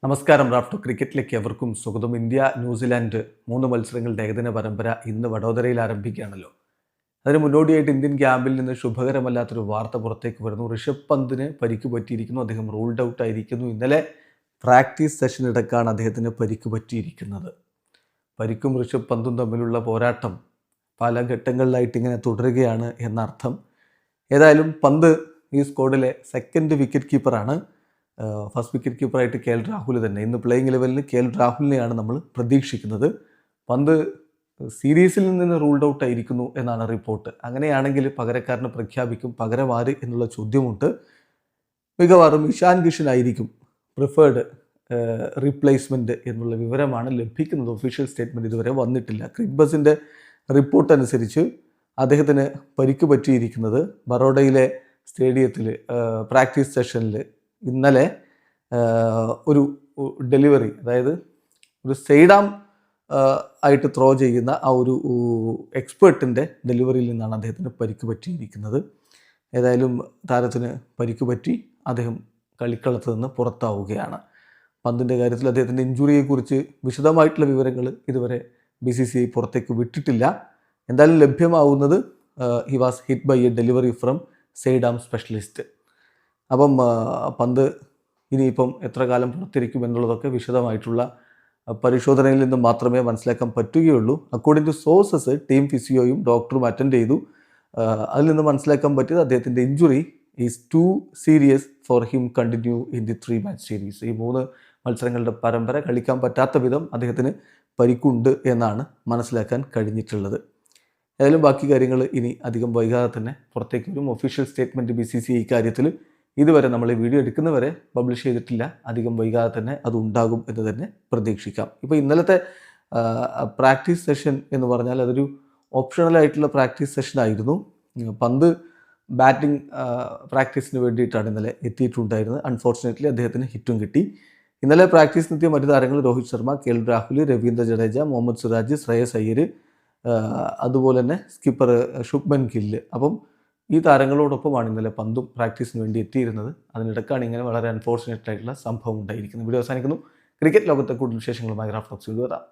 നമസ്കാരം. റാഫ്റ്റോ ക്രിക്കറ്റിലേക്ക് എവർക്കും സ്വാഗതം. India New Zealand 3 മത്സരങ്ങളുടെ ഏകദിന പരമ്പര ഇന്ന് വഡോദരയിൽ ആരംഭിക്കുകയാണല്ലോ. അതിന് മുന്നോടിയായിട്ട് ഇന്ത്യൻ ക്യാമ്പിൽ നിന്ന് ശുഭകരമല്ലാത്തൊരു വാർത്ത പുറത്തേക്ക് വരുന്നു. ഋഷഭ് പന്തിന് പരിക്ക് പറ്റിയിരിക്കുന്നു. അദ്ദേഹം റൂൾഡ് ഔട്ട് ആയിരിക്കുന്നു. ഇന്നലെ പ്രാക്ടീസ് സെഷനിടക്കാണ് അദ്ദേഹത്തിന് പരിക്ക് പറ്റിയിരിക്കുന്നത്. പരിക്കും ഋഷഭ് പന്തും തമ്മിലുള്ള പോരാട്ടം പല ഘട്ടങ്ങളിലായിട്ട് ഇങ്ങനെ തുടരുകയാണ് എന്നർത്ഥം. ഏതായാലും പന്ത് ഈ സ്ക്വാഡിലെ സെക്കൻഡ് വിക്കറ്റ് കീപ്പറാണ്. ഫസ്റ്റ് വിക്കറ്റ് കീപ്പറായിട്ട് KL രാഹുൽ തന്നെ. ഇന്ന് പ്ലേയിങ് 11-ൽ KL രാഹുലിനെയാണ് നമ്മൾ പ്രതീക്ഷിക്കുന്നത്. പന്ത് സീരീസിൽ നിന്ന് റൂൾഡ് ഔട്ട് ആയിരിക്കുന്നു എന്നാണ് റിപ്പോർട്ട്. അങ്ങനെയാണെങ്കിൽ പകരക്കാരനെ പ്രഖ്യാപിക്കും. പകരം ആര് എന്നുള്ള ചോദ്യമുണ്ട്. മിക്കവാറും ഇഷാൻ കിഷൻ ആയിരിക്കും പ്രിഫേർഡ് റീപ്ലേസ്മെൻറ്റ് എന്നുള്ള വിവരമാണ് ലഭിക്കുന്നത്. ഒഫീഷ്യൽ സ്റ്റേറ്റ്മെൻറ്റ് ഇതുവരെ വന്നിട്ടില്ല. ക്രിക്ബസിൻ്റെ റിപ്പോർട്ട് അനുസരിച്ച് അദ്ദേഹത്തിന് പരിക്ക് പറ്റിയിരിക്കുന്നത് ബറോഡയിലെ സ്റ്റേഡിയത്തിൽ പ്രാക്ടീസ് സെഷനിൽ ഇന്നലെ ഒരു ഡെലിവറി, അതായത് ഒരു സൈഡാം ആയിട്ട് ത്രോ ചെയ്യുന്ന ആ ഒരു എക്സ്പേർട്ടിൻ്റെ ഡെലിവറിയിൽ നിന്നാണ് അദ്ദേഹത്തിന് പരിക്ക് പറ്റിയിരിക്കുന്നത്. ഏതായാലും താരത്തിന് പരിക്ക് പറ്റി അദ്ദേഹം കളിക്കളത്തിൽ നിന്ന് പുറത്താവുകയാണ്. പന്തിൻ്റെ കാര്യത്തിൽ അദ്ദേഹത്തിൻ്റെ ഇഞ്ചുറിയെക്കുറിച്ച് വിശദമായിട്ടുള്ള വിവരങ്ങൾ ഇതുവരെ BCCI പുറത്തേക്ക് വിട്ടിട്ടില്ല. എന്തായാലും ലഭ്യമാവുന്നത് he was hit by a delivery from sidearm specialist. അപ്പം പന്ത് ഇനിയിപ്പം എത്ര കാലം പുറത്തിരിക്കും എന്നുള്ളതൊക്കെ വിശദമായിട്ടുള്ള പരിശോധനയിൽ നിന്ന് മാത്രമേ മനസ്സിലാക്കാൻ പറ്റുകയുള്ളൂ. അക്കോർഡിംഗ് ടു സോഴ്സസ് ടീം ഫിസിയോയും ഡോക്ടറും അറ്റൻഡ് ചെയ്തു. അതിൽ നിന്ന് മനസ്സിലാക്കാൻ പറ്റിയത് അദ്ദേഹത്തിൻ്റെ injury is to serious for him continue in the 3 match series. ഈ 3 മത്സരങ്ങളുടെ പരമ്പര കളിക്കാൻ പറ്റാത്ത വിധം അദ്ദേഹത്തിന് പരിക്കുണ്ട് എന്നാണ് മനസ്സിലാക്കാൻ കഴിഞ്ഞിട്ടുള്ളത്. ഏതായാലും ബാക്കി കാര്യങ്ങൾ ഇനി അധികം വൈകാതെ തന്നെ പുറത്തേക്ക് വരും. ഒഫീഷ്യൽ സ്റ്റേറ്റ്മെൻറ്റ് BCCI ഇക്കാര്യത്തിൽ ഇതുവരെ നമ്മൾ ഈ വീഡിയോ എടുക്കുന്നവരെ പബ്ലിഷ് ചെയ്തിട്ടില്ല. അധികം വൈകാതെ തന്നെ അത് ഉണ്ടാകും എന്ന് തന്നെ പ്രതീക്ഷിക്കാം. ഇപ്പോൾ ഇന്നലത്തെ പ്രാക്ടീസ് സെഷൻ എന്ന് പറഞ്ഞാൽ അതൊരു ഓപ്ഷണലായിട്ടുള്ള പ്രാക്ടീസ് സെഷനായിരുന്നു. പന്ത് ബാറ്റിംഗ് പ്രാക്ടീസിന് വേണ്ടിയിട്ടാണ് ഇന്നലെ എത്തിയിട്ടുണ്ടായിരുന്നത്. അൺഫോർച്ചുനേറ്റ്ലി അദ്ദേഹത്തിന് ഹിറ്റും കിട്ടി. ഇന്നലെ പ്രാക്ടീസിനെത്തിയ മറ്റു താരങ്ങൾ രോഹിത് ശർമ്മ, KL രാഹുൽ, രവീന്ദ്ര ജഡേജ, മുഹമ്മദ് സിറാജ്, ശ്രേയസ് അയ്യർ, അതുപോലെ തന്നെ സ്കിപ്പർ ശുഭ്മൻ ഗിൽ. അപ്പം ഈ താരങ്ങളോടൊപ്പമാണ് ഇന്നലെ പന്തും പ്രാക്ടീസിന് വേണ്ടി എത്തിയിരുന്നത്. അതിനിടയ്ക്കാണ് ഇങ്ങനെ വളരെ അൺഫോർച്ചുനേറ്റ് ആയിട്ടുള്ള സംഭവം ഉണ്ടായിരിക്കുന്നത്. വീഡിയോ അവസാനിക്കുന്നു. ക്രിക്കറ്റ് ലോകത്തെ കൂടുതൽ വിശേഷങ്ങളുമായി റാഫ്റ്റോ വരാം.